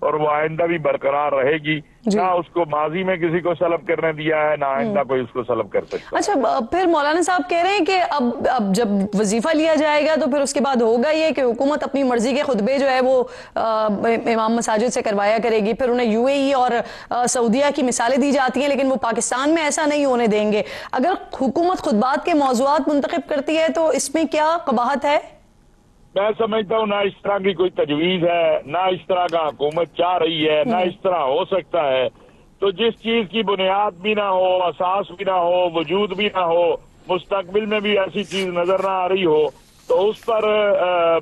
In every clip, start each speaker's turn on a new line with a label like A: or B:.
A: اور وہ آئندہ بھی برقرار رہے گی. نہ اس کو ماضی میں کسی کو سلب کرنے دیا ہے، نہ آئندہ کوئی اس کو سلب کر سکتا.
B: اچھا، پھر مولانا صاحب کہہ رہے ہیں کہ اب جب وظیفہ لیا جائے گا تو پھر اس کے بعد ہوگا یہ کہ حکومت اپنی مرضی کے خطبے جو ہے وہ امام مساجد سے کروایا کرے گی. پھر انہیں یو اے ای اور سعودیہ کی مثالیں دی جاتی ہیں، لیکن وہ پاکستان میں ایسا نہیں ہونے دیں گے. اگر حکومت خطبات کے موضوعات منتخب کرتی ہے تو اس میں کیا قباحت ہے؟
A: میں سمجھتا ہوں نہ اس طرح کی کوئی تجویز ہے، نہ اس طرح کا حکومت چاہ رہی ہے، نہ اس طرح ہو سکتا ہے. تو جس چیز کی بنیاد بھی نہ ہو، اساس بھی نہ ہو، وجود بھی نہ ہو، مستقبل میں بھی ایسی چیز نظر نہ آ رہی ہو، تو اس پر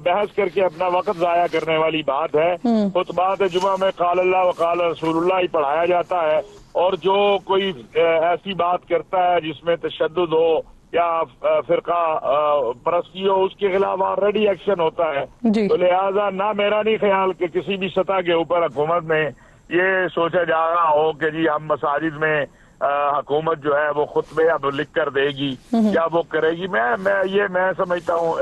A: بحث کر کے اپنا وقت ضائع کرنے والی بات ہے. خطبات جمعہ میں قال اللہ وقال رسول اللہ ہی پڑھایا جاتا ہے، اور جو کوئی ایسی بات کرتا ہے جس میں تشدد ہو یا فرقہ پرستی ہو، اس کے خلاف آلریڈی ایکشن ہوتا ہے. تو لہٰذا نہ میرا نہیں خیال کہ کسی بھی سطح کے اوپر حکومت میں یہ سوچا جا رہا ہو کہ جی ہم مساجد میں حکومت جو ہے وہ خطبے اب لکھ کر دے گی یا وہ کرے گی. میں سمجھتا ہوں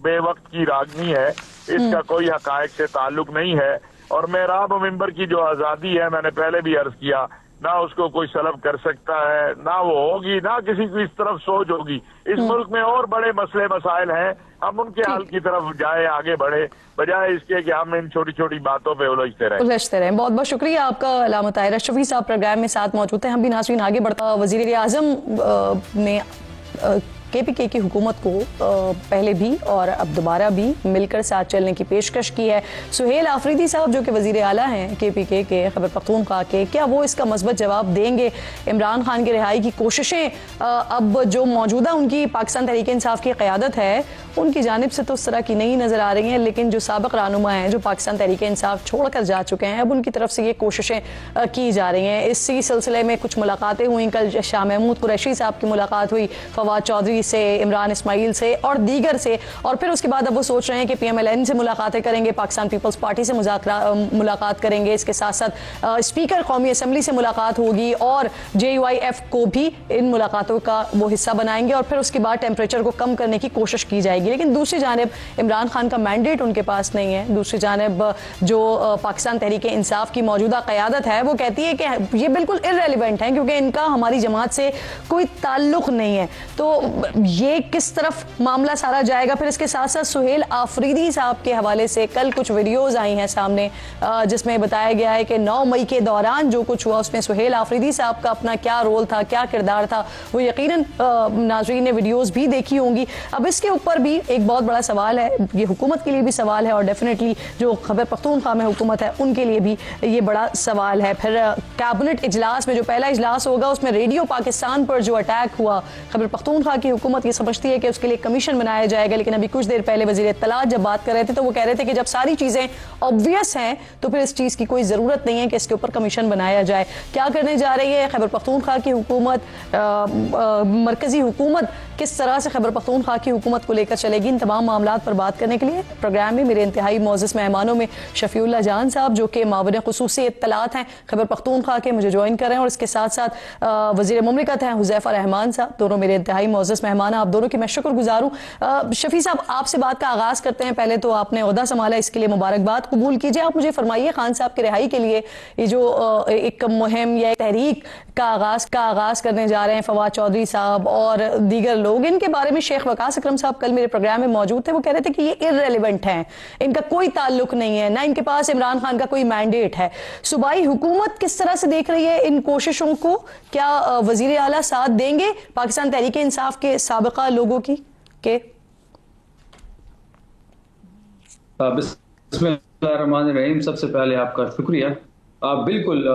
A: بے وقت کی راگنی ہے، اس کا کوئی حقائق سے تعلق نہیں ہے. اور محراب و ممبر کی جو آزادی ہے، میں نے پہلے بھی عرض کیا، نہ اس کو کوئی سلب کر سکتا ہے، نہ وہ ہوگی، نہ کسی کو اس طرف سوچ ہوگی. اس ملک میں اور بڑے مسئلے مسائل ہیں، ہم ان کے حل کی طرف جائے، آگے بڑھے، بجائے اس کے کہ ہم ان چھوٹی چھوٹی باتوں پہ الجھتے رہیں.
B: بہت بہت شکریہ آپ کا علامہ طاہر اشرفی صاحب پروگرام میں ساتھ موجود ہیں. ہم بھی ناظرین آگے بڑھتا. وزیر اعظم نے کے پی کے کی حکومت کو پہلے بھی اور اب دوبارہ بھی مل کر ساتھ چلنے کی پیشکش کی ہے. سہیل آفریدی صاحب جو کہ وزیر اعلیٰ ہیں کے پی کے خیبر پختونخوا کے، کیا وہ اس کا مثبت جواب دیں گے؟ عمران خان کی رہائی کی کوششیں اب جو موجودہ ان کی پاکستان تحریک انصاف کی قیادت ہے ان کی جانب سے تو اس طرح کی نہیں نظر آ رہی ہیں، لیکن جو سابق رہنما ہیں جو پاکستان تحریک انصاف چھوڑ کر جا چکے ہیں، اب ان کی طرف سے یہ کوششیں کی جا رہی ہیں. اسی سلسلے میں کچھ ملاقاتیں ہوئیں. کل شاہ محمود قریشی صاحب کی ملاقات ہوئی فواد چودھری سے، عمران اسماعیل سے اور دیگر سے، اور پھر اس کے بعد اب وہ سوچ رہے ہیں کہ پی ایم ایل این سے ملاقاتیں کریں گے، پاکستان پیپلز پارٹی سے ملاقات کریں گے. اس کے ساتھ ساتھ اسپیکر قومی اسمبلی سے ملاقات ہوگی اور جے یو آئی ایف کو بھی ان ملاقاتوں کا وہ حصہ بنائیں گے، اور پھر اس کے بعد ٹیمپریچر کو کم کرنے کی کوشش کی جائے گی. لیکن دوسری جانب عمران خان کا مینڈیٹ ان کے پاس نہیں ہے. دوسری جانب جو پاکستان تحریک انصاف کی موجودہ قیادت ہے وہ کہتی ہے کہ یہ بالکل ارریلیونٹ ہے کیونکہ ان کا ہماری جماعت سے کوئی تعلق نہیں ہے. تو یہ کس طرف معاملہ سارا جائے گا؟ پھر اس کے ساتھ ساتھ سہیل آفریدی صاحب کے حوالے سے کل کچھ ویڈیوز آئی ہیں سامنے جس میں بتایا گیا ہے کہ 9 مئی کے دوران جو کچھ ہوا اس میں سہیل آفریدی صاحب کا اپنا کیا رول تھا، کیا کردار تھا، وہ یقیناً ناظرین نے ویڈیوز بھی دیکھی ہوں گی. اب اس کے اوپر بھی ایک بہت بڑا سوال ہے، یہ حکومت کے لیے بھی سوال ہے اور ڈیفینیٹلی جو خیبر پختونخوا میں حکومت ہے ان کے لیے بھی یہ بڑا سوال ہے. پھر کیبنٹ اجلاس میں جو پہلا اجلاس ہوگا اس میں ریڈیو پاکستان پر جو اٹیک ہوا، خیبر پختونخوا کی حکومت یہ سمجھتی ہے کہ اس کے لیے کمیشن بنایا جائے گا، لیکن ابھی کچھ دیر پہلے وزیر اطلاعات جب بات کر رہے تھے تو وہ کہہ رہے تھے کہ جب ساری چیزیں obvious ہیں تو پھر اس چیز کی کوئی ضرورت نہیں ہے کہ اس کے اوپر کمیشن بنایا جائے. کیا کرنے جا رہی ہے خیبر پختونخوا کی حکومت، مرکزی حکومت کس طرح سے خیبر پختونخوا کی حکومت کو لے کر چلے گی؟ ان تمام معاملات پر بات کرنے کے لیے پروگرام میں میرے انتہائی معزز مہمانوں میں شفیع اللہ جان صاحب جو کہ معاون خصوصی اطلاعات ہیں خیبر پختونخوا کے، مجھے جوائن کر رہے ہیں، اور اس کے ساتھ ساتھ وزیر مملکت ہیں حذیفہ رحمان صاحب، دونوں میرے انتہائی معزز مہمان ہیں. آپ دونوں کی میں شکر گزار ہوں. شفیع صاحب آپ سے بات کا آغاز کرتے ہیں. پہلے تو آپ نے عہدہ سنبھالا، اس کے لیے مبارکباد قبول کیجیے. آپ مجھے فرمائیے خان صاحب کی رہائی کے لیے یہ جو ایک مہم یا تحریک کا آغاز کرنے جا رہے ہیں فواد چودھری صاحب اور دیگر لوگ، ان کے بارے میں شیخ وقاص اکرم صاحب کل میرے پروگرام میں موجود تھے، وہ کہہ رہے تھے کہ یہ ارریلیونٹ ہیں، ان کا کوئی تعلق نہیں ہے، نہ ان کے پاس عمران خان کا کوئی مینڈیٹ ہے. صوبائی حکومت کس طرح سے دیکھ رہی ہے ان کوششوں کو؟ کیا وزیر اعلیٰ ساتھ دیں گے پاکستان تحریک انصاف کے سابقہ لوگوں کی کہ
C: بسم اللہ الرحمن الرحیم؟ سب سے پہلے آپ کا شکریہ. بالکل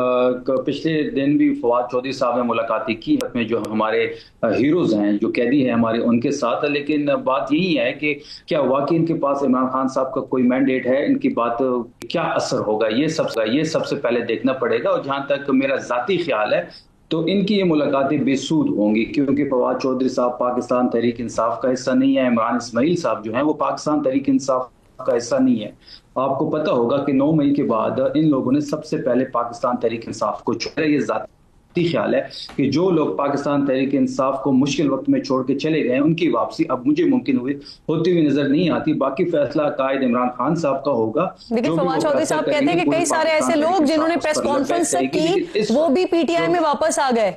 C: پچھلے دن بھی فواد چودھری صاحب نے ملاقاتیں کی میں جو ہمارے ہیروز ہیں، جو قیدی ہیں ہمارے، ان کے ساتھ. لیکن بات یہی ہے کہ کیا واقعی ان کے پاس عمران خان صاحب کا کوئی مینڈیٹ ہے؟ ان کی بات کیا اثر ہوگا یہ سب سے پہلے دیکھنا پڑے گا. اور جہاں تک میرا ذاتی خیال ہے تو ان کی یہ ملاقاتیں بے سود ہوں گی، کیونکہ فواد چودھری صاحب پاکستان تحریک انصاف کا حصہ نہیں ہے. عمران اسماعیل صاحب جو ہیں وہ پاکستان تحریک انصاف کا حصہ نہیں ہے. آپ کو پتا ہوگا کہ 9 مئی کے بعد ان لوگوں نے سب سے پہلے پاکستان تحریک انصاف کو چھوڑا. یہ ذات خیال ہے کہ جو لوگ پاکستان تحریک انصاف کو مشکل وقت میں چھوڑ کے چلے گئے ہیں ان کی واپسی اب مجھے ممکن ہوتی ہوئی نظر نہیں آتی. باقی فیصلہ قائد عمران خان صاحب کا ہوگا.
B: لیکن فواد چودھری صاحب کہتے ہیں کہ کئی سارے ایسے لوگ جنہوں نے پریس کانفرنس کی وہ بھی پی ٹی آئی میں واپس آ گئے.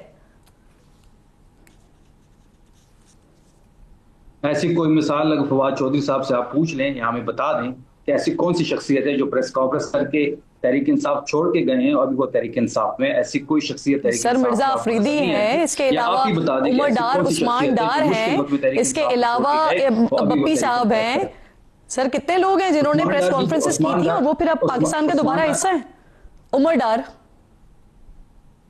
C: ایسی کوئی مثال اگر فواد چودھری صاحب سے آپ پوچھ لیں یا ہمیں بتا دیں کہ ایسی کون سی شخصیت ہے جو پریس کانفرنس کر کے تحریک انصاف چھوڑ کے گئے ہیں اور ابھی وہ تحریک انصاف میں, ایسی کوئی شخصیت
B: سر مرزا آفریدی ہیں, اس کے علاوہ عمر ڈار, عثمان ڈار ہیں, اس کے علاوہ بپی صاحب ہیں. سر کتنے لوگ ہیں جنہوں نے پریس کانفرنسز کی تھی اور وہ پھر اب پاکستان کا دوبارہ حصہ ہیں. عمر ڈار,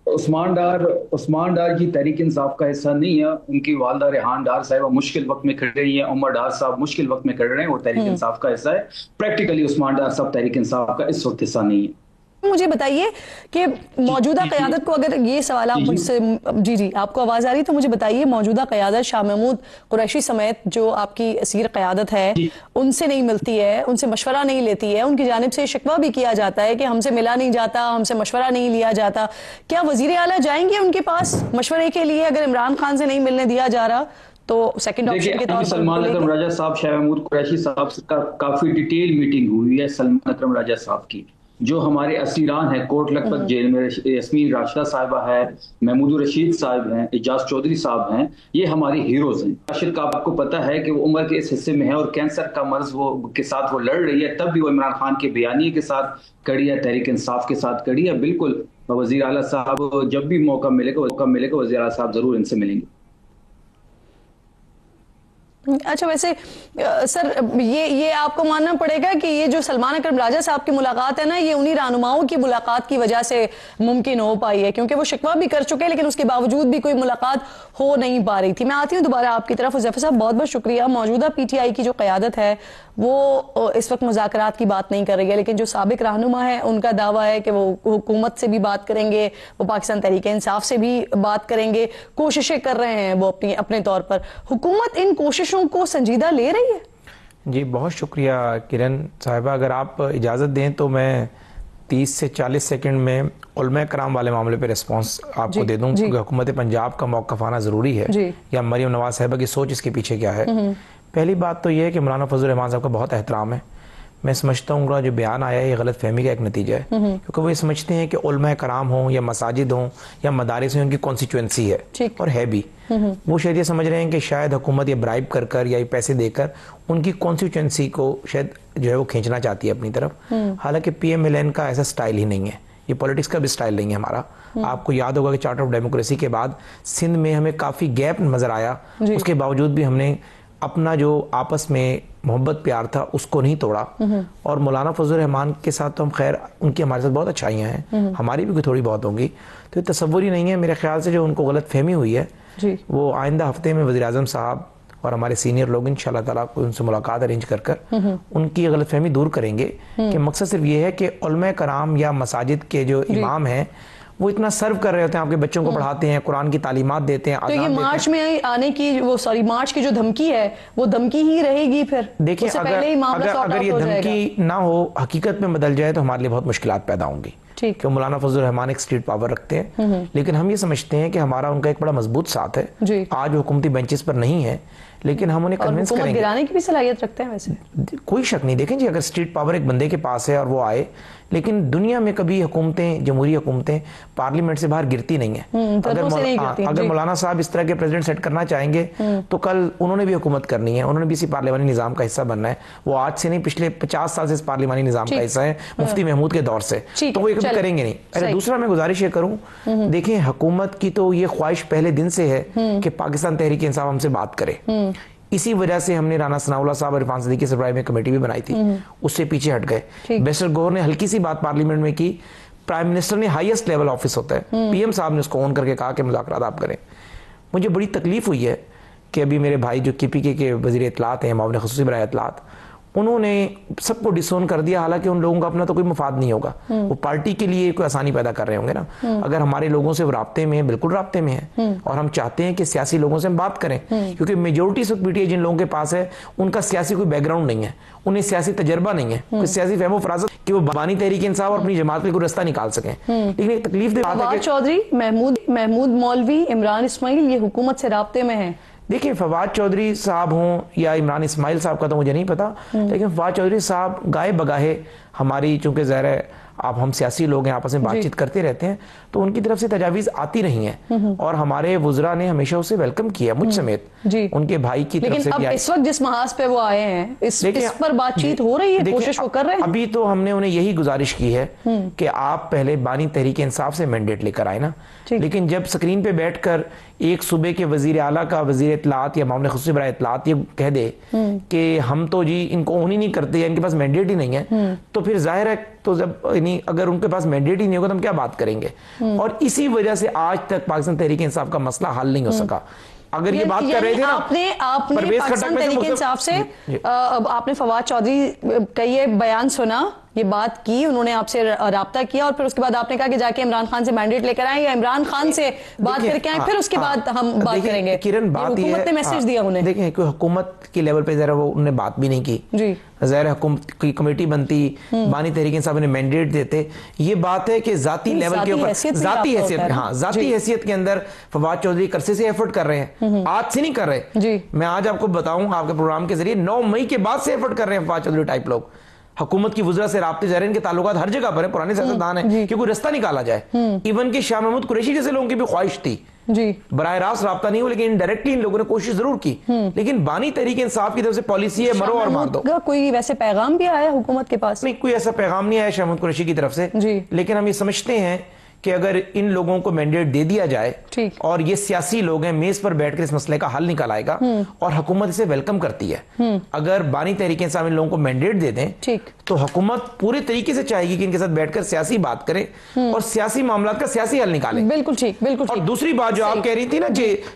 C: عثمان ڈار کی تحریک انصاف کا حصہ نہیں ہے. ان کی والدہ ریحان ڈار صاحبہ مشکل وقت میں کھڑ رہی ہیں, عمر ڈار صاحب مشکل وقت میں کھڑ رہے ہیں, وہ تحریک انصاف کا حصہ ہے. پریکٹیکلی عثمان ڈار صاحب تحریک انصاف کا اس وقت حصہ نہیں ہے.
B: مجھے بتائیے کہ موجودہ قیادت کو, اگر یہ سوال آپ مجھ سے, جی آپ کو آواز آ رہی, تو مجھے بتائیے موجودہ قیادت شاہ محمود قریشی سمیت جو آپ کی اسیر قیادت ہے ان سے نہیں ملتی ہے, ان سے مشورہ نہیں لیتی ہے, ان کی جانب سے شکوہ بھی کیا جاتا ہے کہ ہم سے ملا نہیں جاتا, ہم سے مشورہ نہیں لیا جاتا. کیا وزیر اعلیٰ جائیں گے ان کے پاس مشورے کے لیے اگر عمران خان سے نہیں ملنے دیا جا رہا تو سیکنڈ آپشن کے طور پر؟
C: سلمان اکرم راجہ صاحب شاہ محمود قریشی صاحب سے کافی ڈیٹیل میٹنگ ہوئی ہے. سلمان اکرم راجہ صاحب کی جو ہمارے اسیران ہیں کوٹ لکھپت جیل میں, یاسمین راشدہ صاحبہ ہے, محمود الرشید صاحب ہیں, اعجاز چودھری صاحب ہیں, یہ ہماری ہیروز ہیں. راشد کا آپ کو پتہ ہے کہ وہ عمر کے اس حصے میں ہے اور کینسر کا مرض کے ساتھ وہ لڑ رہی ہے, تب بھی وہ عمران خان کے بیانیے کے ساتھ کڑی ہے, تحریک انصاف کے ساتھ کڑی ہے. بالکل وزیر اعلیٰ صاحب جب بھی موقع ملے گا وزیر اعلیٰ صاحب ضرور ان سے ملیں گے.
B: اچھا, ویسے سر یہ آپ کو ماننا پڑے گا کہ یہ جو سلمان اکرم راجہ صاحب کی ملاقات ہے نا, یہ انہی رہنماؤں کی ملاقات کی وجہ سے ممکن ہو پائی ہے, کیونکہ وہ شکوہ بھی کر چکے لیکن اس کے باوجود بھی کوئی ملاقات ہو نہیں پا رہی تھی. میں آتی ہوں دوبارہ آپ کی طرف. حذیفہ صاحب بہت بہت شکریہ. موجودہ پی ٹی آئی کی جو قیادت ہے وہ اس وقت مذاکرات کی بات نہیں کر رہی ہے, لیکن جو سابق رہنما ہے ان کا دعویٰ ہے کہ وہ حکومت سے بھی بات کریں گے, وہ پاکستان تحریک انصاف سے بھی بات کریں گے, کوششیں کر رہے ہیں وہ اپنے طور پر. حکومت ان کوششوں کو سنجیدہ لے رہی ہے؟
D: جی بہت شکریہ کرن صاحبہ. اگر آپ اجازت دیں تو میں 30 سے 40 سیکنڈ میں علماء کرام والے معاملے پہ ریسپانس آپ کو دے دوں, کیونکہ حکومت پنجاب کا موقف آنا ضروری ہے, یا مریم نواز صاحبہ کی سوچ اس کے پیچھے کیا ہے. پہلی بات تو یہ ہے کہ مولانا فضل الرحمان صاحب کا بہت احترام ہے. میں سمجھتا ہوں جو بیان آیا ہے یہ غلط فہمی کا ایک نتیجہ ہے, کیونکہ وہ یہ سمجھتے ہیں کہ علماء کرام ہوں یا مساجد ہوں یا مدارس ہوں ان کی کانسٹیچوئنسی ہے, اور ہے بھی. وہ شاید یہ سمجھ رہے ہیں کہ شاید حکومت یہ برائب کر یا یہ پیسے دے کر ان کی کانسٹیچوئنسی کو شاید جو ہے وہ کھینچنا چاہتی ہے اپنی طرف. حالانکہ پی ایم ایل این کا ایسا سٹائل ہی نہیں ہے, یہ پولیٹکس کا بھی سٹائل نہیں ہے ہمارا. آپ کو یاد ہوگا کہ چارٹر آف ڈیموکریسی کے بعد سندھ میں ہمیں کافی گیپ نظر آیا, اس کے باوجود بھی ہم نے اپنا جو آپس میں محبت پیار تھا اس کو نہیں توڑا. اور مولانا فضل الرحمان کے ساتھ تو ہم خیر ان کی ہمارے ساتھ بہت اچھائیاں ہیں, ہماری بھی تھوڑی بہت ہوں گی, تو یہ تصور ہی نہیں ہے میرے خیال سے. جو ان کو غلط فہمی ہوئی ہے وہ آئندہ ہفتے میں وزیر اعظم صاحب اور ہمارے سینئر لوگ انشاءاللہ تعالیٰ کو ان سے ملاقات ارینج کر ان کی غلط فہمی دور کریں گے, کہ مقصد صرف یہ ہے کہ علماء کرام یا مساجد کے جو امام ہیں وہ اتنا سرو کر رہے ہوتے ہیں, آپ کے بچوں کو پڑھاتے ہیں, قرآن کی تعلیمات دیتے ہیں. تو
B: یہ مارچ میں آنے کی مارچ کی جو دھمکی ہے وہ دھمکی ہی رہے گی. پھر دیکھیں
D: اگر یہ دھمکی نہ ہو حقیقت میں بدل جائے تو ہمارے لیے بہت مشکلات پیدا ہوں گی, کہ مولانا فضل الرحمان ایک اسٹریٹ پاور رکھتے ہیں, لیکن ہم یہ سمجھتے ہیں کہ ہمارا ان کا ایک بڑا مضبوط ساتھ ہے. آج وہ حکومتی بینچز پر نہیں ہے لیکن ہم انہیں کنونس کریں گے.
B: گرانے کی بھی صلاحیت رکھتے ہیں ویسے,
D: کوئی شک نہیں. دیکھیں جی اگر اسٹریٹ پاور ایک بندے کے پاس ہے اور وہ آئے, لیکن دنیا میں کبھی حکومتیں, جمہوری حکومتیں پارلیمنٹ سے باہر گرتی نہیں ہیں. اگر مولانا صاحب اس طرح کے پریزیڈنٹ سیٹ کرنا چاہیں گے تو کل انہوں نے بھی حکومت کرنی ہے, انہوں نے بھی اسی پارلیمانی نظام کا حصہ بننا ہے. وہ آج سے نہیں, پچھلے 50 سال سے اس پارلیمانی نظام کا حصہ ہے, مفتی محمود کے دور سے, تو وہ یہ کبھی کریں گے نہیں. دوسرا میں گزارش یہ کروں, دیکھیں حکومت کی تو یہ خواہش پہلے دن سے ہے کہ پاکستان تحریک انصاف ہم سے بات کرے. اسی وجہ سے ہم نے رانا ثناء اللہ صاحب اور عرفان صدیقی سربراہی میں کمیٹی بھی بنائی تھی, اس سے پیچھے ہٹ گئے. بیسر گور نے ہلکی سی بات پارلیمنٹ میں کی, پرائم منسٹر نے ہائیسٹ لیول آفس ہوتا ہے, پی ایم صاحب نے اس کو آن کر کے کہا کہ مذاکرات آپ کریں. مجھے بڑی تکلیف ہوئی ہے کہ ابھی میرے بھائی جو کے پی کے وزیر اطلاعات ہیں, معاون خصوصی برائے اطلاعات, انہوں نے سب کو ڈسون کر دیا, حالانکہ ان لوگوں کا اپنا تو کوئی مفاد نہیں ہوگا, وہ پارٹی کے لیے کوئی آسانی پیدا کر رہے ہوں گے نا. اگر ہمارے لوگوں سے وہ رابطے میں ہیں, بالکل رابطے میں ہیں, اور ہم چاہتے ہیں کہ سیاسی لوگوں سے ہم بات کریں, کیونکہ میجورٹی سے پی ٹی آئی جن لوگوں کے پاس ہے ان کا سیاسی کوئی بیک گراؤنڈ نہیں ہے, انہیں سیاسی تجربہ نہیں ہے, کوئی سیاسی فہم و فراست کہ وہ بانی تحریک انصاف اور اپنی جماعت پہ کوئی رستہ نکال سکیں. لیکن ایک تکلیف دہ بات ہے کہ
B: چودھری, محمود مولوی, عمران اسماعیل یہ حکومت سے رابطے میں ہیں.
D: دیکھیں فواد چودھری صاحب ہوں یا عمران اسماعیل صاحب کا تو مجھے نہیں پتا, لیکن فواد چودھری صاحب گائے بگاہے ہماری, چونکہ ظاہر ہے آپ ہم سیاسی لوگ ہیں, آپس میں بات چیت کرتے رہتے ہیں, تو ان کی طرف سے تجاویز آتی رہی ہیں, اور ہمارے وزراء نے ہمیشہ اسے ویلکم کیا, مجھ سمیت, ان کے بھائی کی طرف سے بھی.
B: لیکن اب اس وقت جس محاذ پہ وہ آئے ہیں اس پر بات چیت ہو رہی ہے, کوشش وہ کر رہے ہیں.
D: ابھی تو ہم نے انہیں یہی گزارش کی ہے کہ آپ پہلے بانی تحریک انصاف سے مینڈیٹ لے کر آئے نا, لیکن جب سکرین پہ بیٹھ کر ایک صوبے کے وزیر اعلیٰ کا وزیر اطلاعات یا معاملے خصوصی برائے اطلاعات یہ کہہ دے کہ ہم تو جی ان کو اون ہی نہیں کرتے یا ان کے پاس مینڈیٹ ہی نہیں ہے, تو پھر ظاہر ہے تو جب اگر ان کے پاس مینڈیٹ ہی نہیں ہوگا تو ہم کیا بات کریں گے. اور اسی وجہ سے آج تک پاکستان تحریک انصاف کا مسئلہ حل نہیں ہو سکا. اگر یہ بات کر رہے تھے نا,
B: آپ نے پاکستان تحریک انصاف سے آپ نے فواد چودھری کا یہ بیان سنا, یہ بات کی, انہوں نے آپ سے رابطہ کیا, اور پھر اس کے بعد آپ نے کہا کہ جا کے عمران خان سے مینڈیٹ لے کر آئیں یا عمران خان سے بات کر کے آئیں, پھر اس کے بعد ہم بات کریں گے.
D: کرن بات یہ ہے,
B: حکومت نے میسج دیا انہیں.
D: دیکھیں کوئی حکومت کی لیول پہ ذرا وہ انہوں نے بات بھی نہیں کی,
B: جی
D: ظاہر حکومت کی کمیٹی بنتی, بانی تحریک انصاف نے مینڈیٹ دیتے, یہ بات ہے کہ ذاتی لیول کے اوپر ذاتی حیثیت, ہاں ذاتی حیثیت کے اندر فواد چودھری عرصے سے ایفرٹ کر رہے ہیں, آج سے نہیں کر رہے. میں آج آپ کو بتاؤں آپ کے پروگرام کے ذریعے 9 مئی کے بعد سے ایفرٹ کر رہے ہیں فواد چودھری ٹائپ لوگ, حکومت کی وزراء سے رابطے جا رہے ہیں, ان کے تعلقات ہر جگہ پر ہیں, پرانے سیاستدان ہیں کہ کوئی رستہ نکالا جائے. ایون کہ شاہ محمود قریشی جیسے لوگوں کی بھی خواہش تھی, براہ راست رابطہ نہیں ہو, لیکن انڈائریکٹلی ان لوگوں نے کوشش ضرور کی. لیکن بانی تحریک انصاف کی طرف سے پالیسی ہے مرو اور مار دو.
B: کوئی ویسے پیغام بھی آیا حکومت کے پاس؟
D: نہیں, کوئی ایسا پیغام نہیں آیا شاہ محمود قریشی کی طرف سے, لیکن ہم یہ سمجھتے ہیں کہ اگر ان لوگوں کو مینڈیٹ دے دیا جائے اور یہ سیاسی لوگ ہیں, میز پر بیٹھ کر اس مسئلے کا حل نکال آئے گا, اور حکومت اسے ویلکم کرتی ہے. اگر بانی تحریک انصاف ان لوگوں کو مینڈیٹ دے دیں تو حکومت پورے طریقے سے چاہے گی کہ ان کے ساتھ بیٹھ کر سیاسی بات کرے اور سیاسی معاملات کا سیاسی حل نکالے.
B: بالکل ٹھیک, بالکل.
D: اور دوسری بات جو آپ کہہ رہی تھی نا,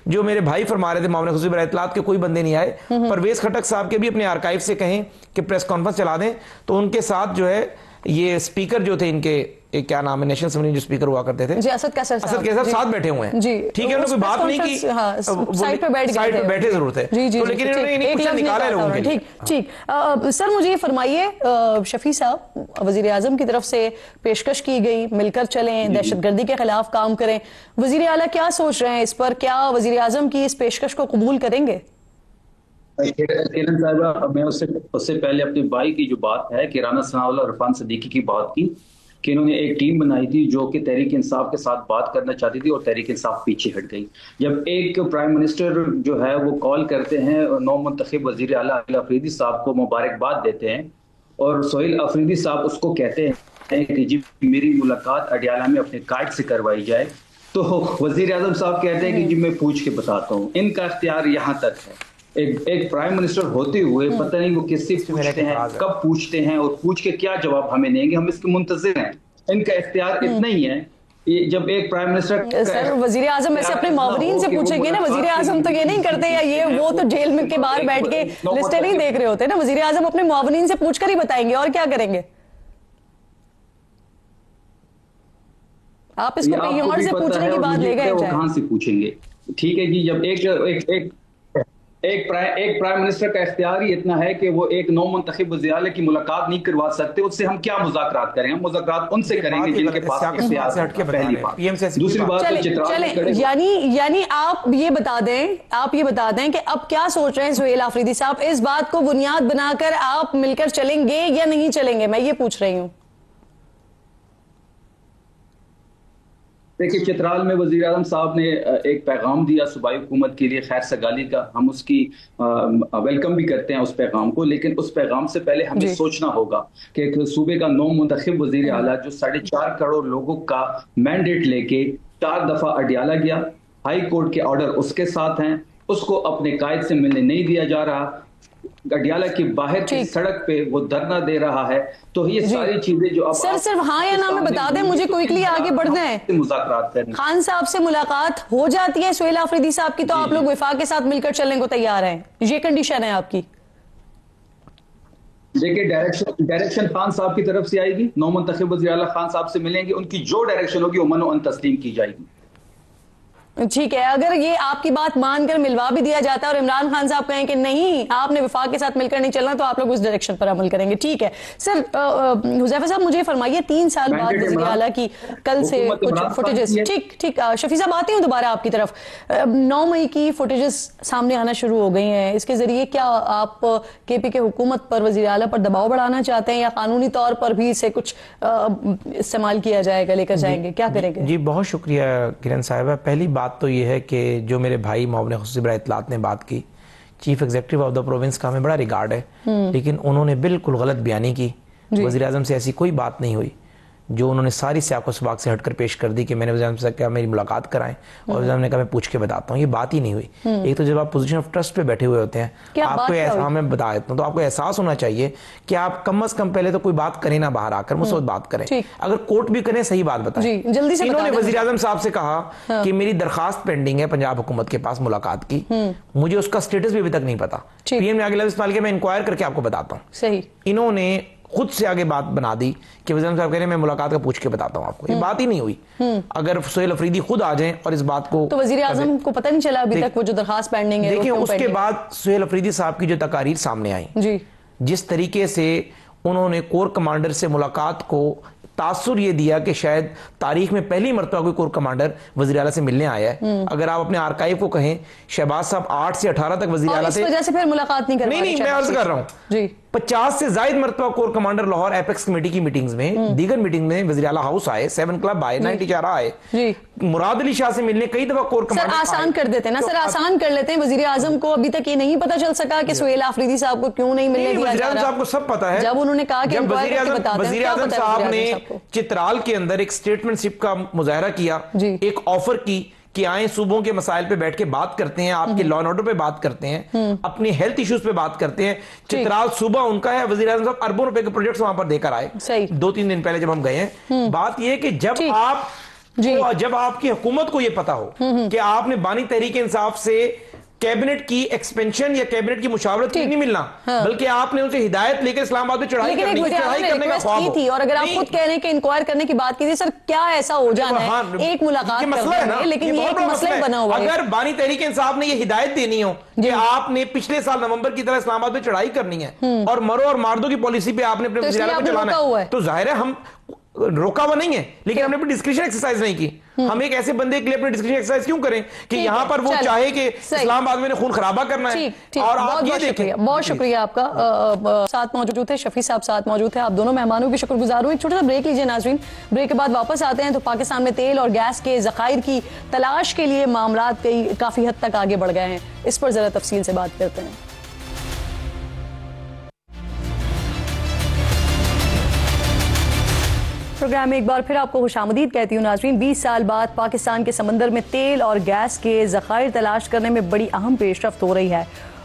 D: جو میرے بھائی فرما رہے تھے معاملے خصوصی برائے اطلاعات کے کوئی بندے نہیں آئے, پرویز خٹک صاحب کے بھی اپنے آرکائیو سے کہیں کہ پریس کانفرنس چلا دیں, تو ان کے ساتھ جو ہے یہ سپیکر جو تھے ان کے کیا نام ہے نیشنل اسمبلی جو سپیکر ہوا کرتے تھے,
B: اسد کیسر
D: صاحب ساتھ بیٹھے ہوئے ہیں. ٹھیک ہے, انہوں نے کوئی بات نہیں کی,
B: سائٹ پہ
D: بیٹھے ضرور تھے, لیکن انہوں نے کچھ نکالا ہے لوگوں کے لیے.
B: ٹھیک. سر مجھے یہ فرمائیے, شفیع صاحب وزیر اعظم کی طرف سے پیشکش کی گئی مل کر چلیں, دہشت گردی کے خلاف کام کریں, وزیر اعلیٰ کیا سوچ رہے ہیں اس پر, کیا وزیر اعظم کی اس پیشکش کو قبول کریں گے؟
C: کرن صاحبہ, میں اس سے پہلے اپنے بھائی کی جو بات ہے کہ رانا ثناء اللہ عرفان صدیقی کی بات کی کہ انہوں نے ایک ٹیم بنائی تھی جو کہ تحریک انصاف کے ساتھ بات کرنا چاہتی تھی, اور تحریک انصاف پیچھے ہٹ گئی. جب ایک پرائم منسٹر جو ہے وہ کال کرتے ہیں نو منتخب وزیر اعلیٰ سہیل آفریدی صاحب کو مبارکباد دیتے ہیں, اور سہیل آفریدی صاحب اس کو کہتے ہیں کہ جی میری ملاقات اڈیالہ میں اپنے قائد سے کروائی جائے, تو وزیر اعظم صاحب کہتے ہیں کہ جی میں پوچھ کے بتاتا ہوں. ان کا اختیار یہاں تک ہے. ایک پرائم منسٹر ہوتے ہوئے پتہ نہیں وہ کس سے پوچھتے ہیں, کب پوچھتے ہیں, اور پوچھ کے کیا جواب ہمیں دیں گے, ہم اس کے منتظر ہیں. ان کا اختیار اتنا ہی ہے. جب ایک پرائم منسٹر
B: سر وزیر اعظم ایسے اپنے معاونین سے پوچھیں گے نا, وزیر اعظم تو یہ نہیں کرتے, یا یہ وہ تو جیل میں کے باہر بیٹھ کے لسٹیں نہیں دیکھ رہے ہوتے نا, وزیر اعظم اپنے معاونین سے پوچھ کر ہی بتائیں گے, اور کیا کریں گے؟ آپ اس کو کہیں اور سے پوچھنے کی بات لے گئے
C: جائیں, کہاں سے پوچھیں گے. ٹھیک ہے جی, جب ایک پرائم منسٹر کا اختیار ہی اتنا ہے کہ وہ ایک نو منتخب وزیر اعلیٰ کی ملاقات نہیں کروا سکتے, اس سے ہم کیا مذاکرات کریں؟ ہم مذاکرات ان سے کریں گے جن کے پاس اختیار ہے. پہلی بات. دوسری بات,
B: یعنی آپ یہ بتا دیں کہ اب کیا سوچ رہے ہیں سہیل آفریدی صاحب, اس بات کو بنیاد بنا کر آپ مل کر چلیں گے یا نہیں چلیں گے, میں یہ پوچھ رہی ہوں.
C: دیکھیں, چترال میں وزیر اعظم صاحب نے ایک پیغام دیا صوبائی حکومت کے لیے خیر سگالی کا, ہم اس کی ویلکم بھی کرتے ہیں اس پیغام کو, لیکن اس پیغام سے پہلے ہمیں سوچنا ہوگا کہ ایک صوبے کا نو منتخب وزیر اعلیٰ جو 4.5 کروڑ لوگوں کا مینڈیٹ لے کے 4 دفعہ اڈیالہ گیا, ہائی کورٹ کے آرڈر اس کے ساتھ ہیں, اس کو اپنے قائد سے ملنے نہیں دیا جا رہا, اڈیالہ کی باہر کی سڑک پہ وہ دھرنا دے رہا ہے. تو یہ ساری چیزیں جو
B: سر صرف ہاں یا نہ میں بتا دیں, مجھے کوئکلی آگے بڑھنا ہے.
C: مذاکرات کریں.
B: خان صاحب سے ملاقات ہو جاتی ہے سہیل آفریدی صاحب کی, تو آپ لوگ وفاق کے ساتھ مل کر چلنے کو تیار ہیں, یہ کنڈیشن ہے آپ کی؟
C: دیکھیے ڈائریکشن خان صاحب کی طرف سے آئے گی، نو منتخب وزیر اعلیٰ خان صاحب سے ملیں گے، ان کی جو ڈائریکشن ہوگی وہ من و ان تسلیم کی جائے گی.
B: ٹھیک ہے، اگر یہ آپ کی بات مان کر ملوا بھی دیا جاتا ہے اور عمران خان صاحب کہیں کہ نہیں آپ نے وفاق کے ساتھ مل کر نہیں چلنا تو آپ لوگ اس ڈائریکشن پر عمل کریں گے. ٹھیک ہے سر، حذیفہ صاحب مجھے فرمائیے 3 سال بعد وزیر اعلیٰ کی کل سے کچھ فوٹیجز، ٹھیک شفیع صاحب آتی ہوں دوبارہ آپ کی طرف، 9 مئی کی فوٹیجز سامنے آنا شروع ہو گئی ہیں، اس کے ذریعے کیا آپ کے پی کے حکومت پر وزیر اعلیٰ پر دباؤ بڑھانا چاہتے ہیں یا قانونی طور پر بھی اسے کچھ استعمال کیا جائے گا، لے کر جائیں گے، کیا کریں گے؟
D: جی بہت شکریہ کرن صاحبہ. پہلی بات تو یہ ہے کہ جو میرے بھائی معاون خصوصی برائے اطلاعات نے بات کی، chief executive of the province کا ہمیں بڑا ریگارڈ ہے، لیکن انہوں نے بالکل غلط بیانی کی. وزیر اعظم سے ایسی کوئی بات نہیں ہوئی جو انہوں نے ساری سیاق و سباق سے ہٹ کر پیش کر دی کہ میں نے وزیر اعظم سے کہا میری ملاقات کرائیں اور وزیر اعظم نے کہا میں پوچھ کے بتاتا ہوں. یہ بات ہی نہیں ہوئی. ایک تو جب آپ پوزیشن آف ٹرسٹ پہ بیٹھے ہوئے ہوتے ہیں، آپ کو میں بتا دیتا ہوں تو آپ کو احساس ہونا چاہیے کہ آپ کم از کم پہلے تو کوئی بات کریں نہ، باہر آ کر مثبت بات کریں، اگر کوٹ بھی کریں صحیح بات بتائیں. انہوں نے وزیر اعظم صاحب سے کہا کہ میری درخواست پینڈنگ ہے پنجاب حکومت کے پاس ملاقات کی، مجھے اس کا سٹیٹس بھی ابھی تک نہیں پتا، پی ایم نے آگے لفظ استعمال کیا میں انکوائر کر کے آپ کو بتاتا ہوں.
B: صحیح،
D: انہوں نے خود سے آگے بات بنا دی کہ وزیر اعظم صاحب کہہ رہے ہیں میں ملاقات کا پوچھ کے بتاتا ہوں آپ کو. یہ بات ہی نہیں ہوئی. اگر سہیل افریدی خود آ جائیں اور اس بات کو، تو
B: وزیر اعظم کو پتہ نہیں چلا ابھی تک وہ جو درخواست پینڈنگ ہے.
D: دیکھیں اس کے بعد سہیل افریدی صاحب کی جو تقاریر سامنے آئیں، جس طریقے سے انہوں نے کور کمانڈر سے ملاقات کو تاثر یہ دیا کہ شاید تاریخ میں پہلی مرتبہ کوئی کور کمانڈر وزیر اعلیٰ سے ملنے آیا ہے. اگر آپ اپنے آرکائیو کو کہیں، شہباز صاحب 8 سے 18 تک وزیر اعلیٰ سے،
B: اس وجہ سے پھر ملاقات نہیں کر رہے.
D: نہیں میں عرض کر رہا ہوں 50 سے زائد مرتبہ corps commander Lahore apex committee کی میٹنگز میں، دیگر میٹنگ میں وزیر اعلیٰ ہاؤس آئے، 7 کلب آئے، 90 چارہ آئے، مراد علی شاہ سے ملنے کئی دفعہ کور کمانڈر.
B: سر آسان کر دیتے نا، سر آسان کر لیتے ہیں. وزیر اعظم کو ابھی تک یہ نہیں پتا چل سکا کہ سہیل آفریدی صاحب کو کیوں نہیں ملنے دیا جا رہا.
D: وزیر اعظم صاحب کو سب پتا ہے.
B: جب انہوں نے کہا کہ
D: وزیر اعظم صاحب نے چترال کے اندر ایک اسٹیٹمنٹ شپ کا مظاہرہ کیا، ایک آفر کی کہ آئیں صوبوں کے مسائل پہ بیٹھ کے بات کرتے ہیں، آپ کے لا اینڈ آرڈر پہ بات کرتے ہیں، اپنی ہیلتھ ایشوز پہ بات کرتے ہیں. چترال صوبہ ان کا ہے، وزیر اعظم صاحب اربوں روپے کے پروجیکٹس وہاں پر دے کر آئے 2-3 دن پہلے جب ہم گئے ہیں. بات یہ ہے کہ جب آپ کی حکومت کو یہ پتا ہو کہ آپ نے بانی تحریک انصاف سے کیبنٹ کی ایکسپینشن یا کیبنٹ کی مشاورت کی نہیں ملنا، بلکہ آپ نے اسے ہدایت لے کر اسلام آباد میں چڑھائی کرنے کا خواب
B: تھی. اور اگر آپ خود کہہ رہے ہیں کہ انکوائر کرنے کی بات کی تھی، سر کیا ایسا ہو جانا ہے ایک ملاقات کرنے، لیکن یہ ایک مسئلہ بنا ہوا ہے.
D: اگر بانی تحریک انصاف نے یہ ہدایت دینی ہو کہ آپ نے پچھلے سال نومبر کی طرح اسلام آباد میں چڑھائی کرنی ہے اور مرو اور ماردو کی پالیسی پہ آپ نے اپنے وزیر اعلیٰ کو چلانا ہے، تو ظاہر ہے ہم روکا ہوا نہیں ہے، لیکن ہم نے اپنی ڈسکریشن ایکسرسائز نہیں کی. ہم ایک ایسے بندے کے لیے اپنی ڈسکریشن ایکسرسائز کیوں کریں کہ یہاں پر وہ چاہے کہ اسلام آباد میں نے خون خرابہ کرنا ہے. اور آپ یہ دیکھیں.
B: بہت شکریہ آپ کا. ساتھ موجود تھے شفیع صاحب، ساتھ موجود تھے. آپ دونوں مہمانوں کی شکر گزار ہوں. ایک چھوٹا سا بریک لیجئے ناظرین، بریک کے بعد واپس آتے ہیں. تو پاکستان میں تیل اور گیس کے ذخائر کی تلاش کے لیے معاملات کافی حد تک آگے بڑھ گئے ہیں، اس پر ذرا تفصیل سے بات کرتے ہیں. پروگرام میں ایک بار پھر آپ کو خوش آمدید کہتی ہوں ناظرین. 20 سال بعد پاکستان کے سمندر میں تیل اور گیس کے ذخائر تلاش کرنے میں بڑی اہم پیش رفت ہو رہی ہے.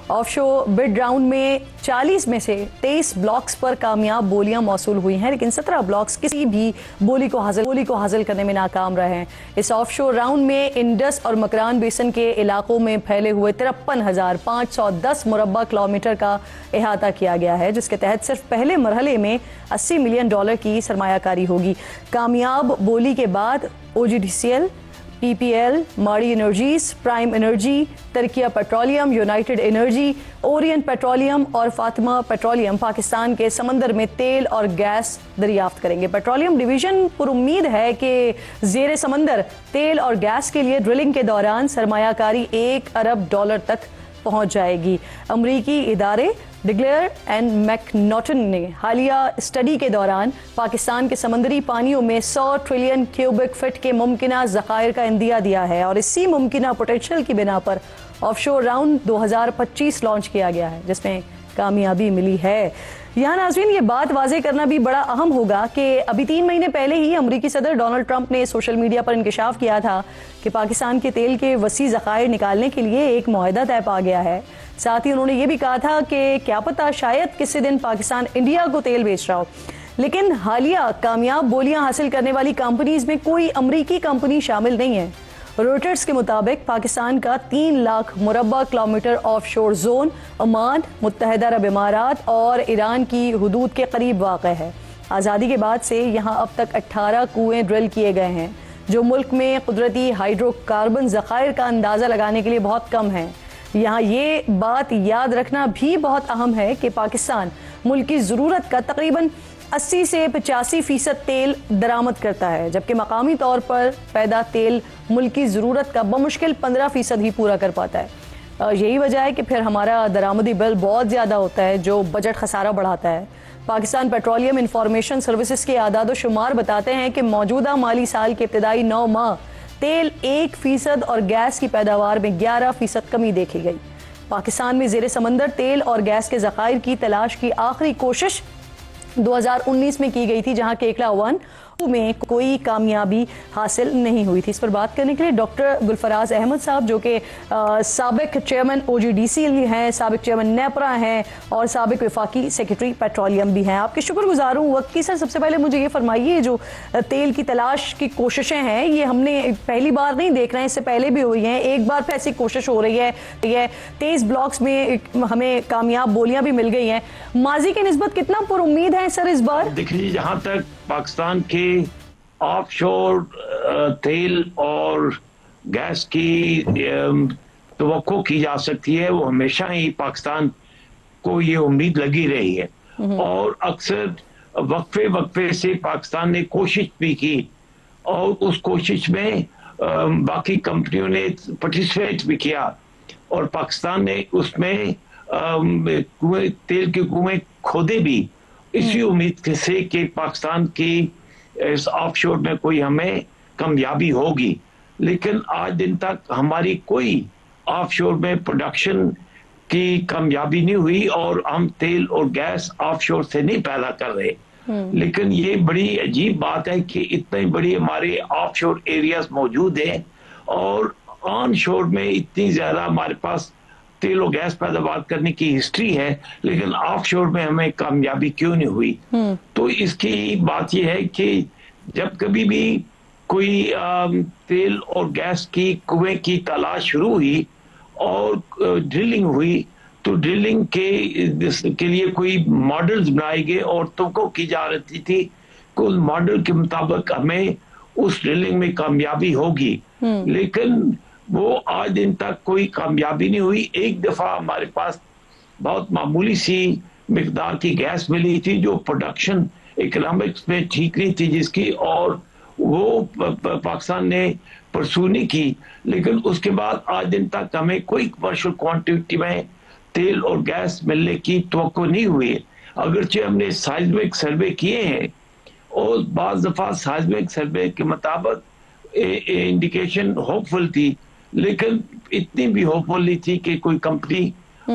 B: آف شور بڈ راؤنڈ میں 40 میں سے 23 بلاکس پر کامیاب بولیاں موصول ہوئی ہیں، لیکن 17 بلاکس کسی بھی بولی کو حاصل کرنے میں ناکام رہے ہیں. اس آف شور راؤنڈ میں انڈس اور مکران بیسن کے علاقوں میں پھیلے ہوئے 53,510 مربع کلومیٹر کا احاطہ کیا گیا ہے، جس کے تحت صرف پہلے مرحلے میں $80 ملین کی سرمایہ کاری ہوگی. کامیاب بولی کے بعد OGDCL، PPL، Mari Energies, Prime Energy, Turkiye Petroleum, United Energy, Orient Petroleum اور فاطمہ پیٹرولیم پاکستان کے سمندر میں تیل اور گیس دریافت کریں گے. پیٹرولیم ڈویژن پر امید ہے کہ زیر سمندر تیل اور گیس کے لیے ڈرلنگ کے دوران سرمایہ کاری $1 ارب تک پہنچ جائے گی. امریکی ادارے ڈگلیر اینڈ میکنوٹن نے حالیہ اسٹڈی کے دوران پاکستان کے سمندری پانیوں میں 100 ٹریلین کیوبک فٹ کے ممکنہ ذخائر کا اندیہ دیا ہے، اور اسی ممکنہ پوٹینشل کی بنا پر آف شور راؤنڈ 2025 لانچ کیا گیا ہے، جس میں کامیابی ملی ہے. یہاں ناظرین یہ بات واضح کرنا بھی بڑا اہم ہوگا کہ ابھی 3 مہینے پہلے ہی امریکی صدر ڈونلڈ ٹرمپ نے سوشل میڈیا پر انکشاف کیا تھا کہ پاکستان کے تیل کے وسیع ذخائر نکالنے کے لیے ایک معاہدہ طے پا گیا ہے. ساتھ ہی انہوں نے یہ بھی کہا تھا کہ کیا پتہ شاید کسی دن پاکستان انڈیا کو تیل بیچ رہا ہو. لیکن حالیہ کامیاب بولیاں حاصل کرنے والی کمپنیز میں کوئی امریکی کمپنی شامل نہیں ہے. رویٹرز کے مطابق پاکستان کا 3 لاکھ مربع کلومیٹر آف شور زون عمان، متحدہ عرب امارات اور ایران کی حدود کے قریب واقع ہے۔ آزادی کے بعد سے یہاں اب تک 18 کنویں ڈرل کیے گئے ہیں، جو ملک میں قدرتی ہائیڈرو کاربن ذخائر کا اندازہ لگانے کے لیے بہت کم ہیں۔ یہاں یہ بات یاد رکھنا بھی بہت اہم ہے کہ پاکستان ملک کی ضرورت کا تقریباً 80 سے 85% تیل درآمد کرتا ہے، جبکہ مقامی طور پر پیدا تیل ملک کی ضرورت کا بمشکل 15% ہی پورا کر پاتا ہے۔ یہی وجہ ہے کہ پھر ہمارا درآمدی بل بہت زیادہ ہوتا ہے، جو بجٹ خسارہ بڑھاتا ہے۔ پاکستان پیٹرولیم انفارمیشن سروسز کے اعداد و شمار بتاتے ہیں کہ موجودہ مالی سال کے ابتدائی 9 ماہ تیل 1% اور گیس کی پیداوار میں 11% کمی دیکھی گئی۔ پاکستان میں زیر سمندر تیل اور گیس کے ذخائر کی تلاش کی آخری کوشش 2019 میں کی گئی تھی، جہاں کیکلا 1 میں کوئی کامیابی حاصل نہیں ہوئی تھی۔ اس پر بات کرنے کے لیے ڈاکٹر گلفراز احمد صاحب، جو کہ سابق چیئرمین OGDC ہیں، سابق چیئرمین نیپرا ہیں اور سابق وفاقی سیکرٹری پیٹرولیم بھی ہیں، آپ کے شکر گزار ہوں وقت کی۔ سر، سب سے پہلے مجھے یہ فرمائیے، جو تیل کی تلاش کی کوششیں ہیں، یہ ہم نے پہلی بار نہیں دیکھ رہے ہیں، اس سے پہلے بھی ہوئی ہیں، ایک بار پھر ایسی کوشش ہو رہی ہے، 23 بلاکس میں ہمیں کامیاب بولیاں بھی مل گئی ہیں، ماضی کی نسبت کتنا پر امید ہے سر اس بار؟
E: دیکھیے، جہاں تک پاکستان کے آف شور تیل اور گیس کی توقع کی جا سکتی ہے، وہ ہمیشہ ہی پاکستان کو یہ امید لگی رہی ہے، اور اکثر وقفے سے پاکستان نے کوشش بھی کی، اور اس کوشش میں باقی کمپنیوں نے پارٹیسپیٹ بھی کیا، اور پاکستان نے اس میں تیل کے کنویں کھودے بھی اسی امید سے کہ پاکستان کی اس آف شور میں کوئی ہمیں کامیابی ہوگی، لیکن آج دن تک ہماری کوئی آف شور میں پروڈکشن کی کامیابی نہیں ہوئی، اور ہم تیل اور گیس آف شور سے نہیں پیدا کر رہے۔ لیکن یہ بڑی عجیب بات ہے کہ اتنے بڑی ہمارے آف شور ایریاز موجود ہیں، اور آن شور میں اتنی زیادہ ہمارے پاس تیل و گیس پیداوار کرنے کی ہسٹری ہے، لیکن آف شور میں ہمیں کامیابی کیوں نہیں ہوئی؟ تو اس کی بات یہ ہے کہ جب کبھی بھی کوئی تیل اور گیس کی کنویں کی تلاش شروع ہوئی اور ڈرلنگ ہوئی، تو ڈرلنگ کے لیے کوئی ماڈلز بنائے گئے اور توقع کی جا رہی تھی کہ اس ماڈل کے مطابق ہمیں اس ڈرلنگ میں کامیابی ہوگی، لیکن وہ آج دن تک کوئی کامیابی نہیں ہوئی۔ ایک دفعہ ہمارے پاس بہت معمولی سی مقدار کی گیس ملی تھی، جو پروڈکشن اکنامکس میں ٹھیک نہیں تھی جس کی، اور وہ پاکستان نے پرسو نہیں کی، لیکن اس کے بعد آج دن تک ہمیں کوئی کمرشل کوانٹٹی میں تیل اور گیس ملنے کی توقع نہیں ہوئی۔ اگرچہ ہم نے سائزمک سروے کیے ہیں، اور بعض دفعہ سائزمک سروے کے مطابق انڈیکیشن ہوپ فل تھی، لیکن اتنی بھی ہوپ فل نہیں تھی کہ کوئی کمپنی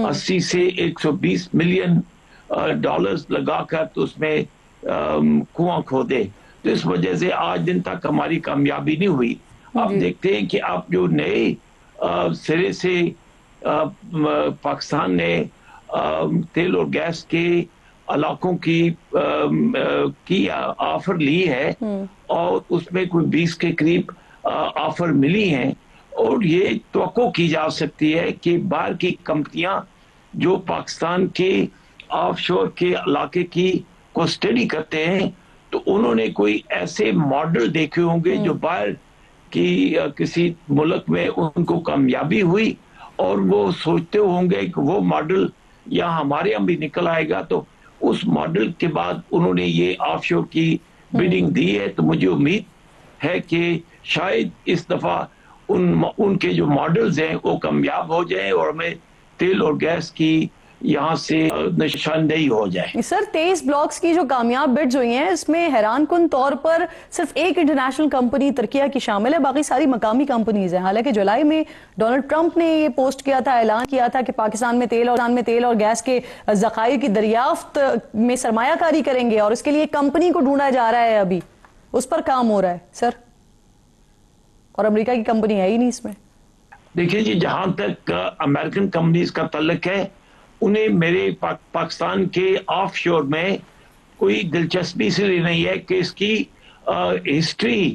E: 80 سے 120 ملین ڈالرز لگا کر تو اس میں کنواں کھودے۔ تو اس وجہ سے آج دن تک ہماری کامیابی نہیں ہوئی۔ آپ دیکھتے ہیں کہ آپ جو نئے سرے سے پاکستان نے تیل اور گیس کے علاقوں کی آفر لی ہے، اور اس میں کوئی 20 کے قریب آفر ملی ہیں، اور یہ توقع کی جا سکتی ہے کہ باہر کی کمپنیاں جو پاکستان کے آف شور کے علاقے کو اسٹڈی کرتے ہیں، تو انہوں نے کوئی ایسے ماڈل دیکھے ہوں گے جو باہر کی کسی ملک میں ان کو کامیابی ہوئی، اور وہ سوچتے ہوں گے کہ وہ ماڈل یہاں ہمارے یہاں بھی نکل آئے گا، تو اس ماڈل کے بعد انہوں نے یہ آف شور کی بیڈنگ دی ہے۔ تو مجھے امید ہے کہ شاید اس دفعہ ان کے جو ماڈلز ہیں وہ کامیاب ہو جائیں، اور ہمیں تیل اور گیس کی یہاں سے نشاندہی ہو جائے۔
B: سر، 23 بلاکس کی جو کامیاب بڈز ہوئی ہیں، اس میں حیران کن طور پر صرف ایک انٹرنیشنل کمپنی ترکیہ کی شامل ہے، باقی ساری مقامی کمپنیز ہیں۔ حالانکہ جولائی میں ڈونلڈ ٹرمپ نے یہ پوسٹ کیا تھا، اعلان کیا تھا کہ پاکستان میں تیل اور گیس کے ذخائر کی دریافت میں سرمایہ کاری کریں گے، اور اس کے لیے کمپنی کو ڈھونڈا جا رہا ہے، ابھی اس پر کام ہو رہا ہے سر، اور امریکہ کی کمپنی ہے ہی نہیں اس میں۔
E: دیکھیے جی، جہاں تک امریکن کمپنیز کا تعلق ہے، انہیں میرے پاکستان کے آف شور میں کوئی دلچسپی سے نہیں ہے کہ اس کی ہسٹری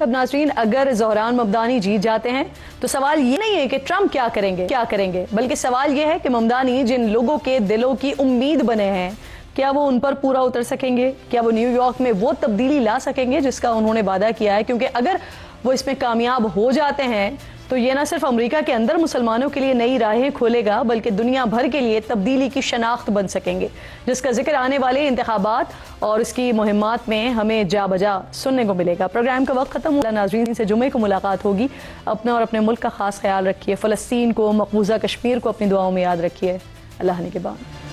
B: اب ناظرین، اگر زہران ممدانی جیت جاتے ہیں تو سوال یہ نہیں ہے کہ ٹرمپ کیا کریں گے بلکہ سوال یہ ہے کہ ممدانی جن لوگوں کے دلوں کی امید بنے ہیں، کیا وہ ان پر پورا اتر سکیں گے؟ کیا وہ نیو یارک میں وہ تبدیلی لا سکیں گے جس کا انہوں نے وعدہ کیا ہے؟ کیونکہ اگر وہ اس میں کامیاب ہو جاتے ہیں تو یہ نہ صرف امریکہ کے اندر مسلمانوں کے لیے نئی راہیں کھولے گا بلکہ دنیا بھر کے لیے تبدیلی کی شناخت بن سکیں گے، جس کا ذکر آنے والے انتخابات اور اس کی مہمات میں ہمیں جا بجا سننے کو ملے گا۔ پروگرام کا وقت ختم ہوا، ناظرین سے جمعے کو ملاقات ہوگی۔ اپنا اور اپنے ملک کا خاص خیال رکھیے، فلسطین کو، مقبوضہ کشمیر کو اپنی دعاؤں میں یاد رکھیے۔ اللہ نگہبان۔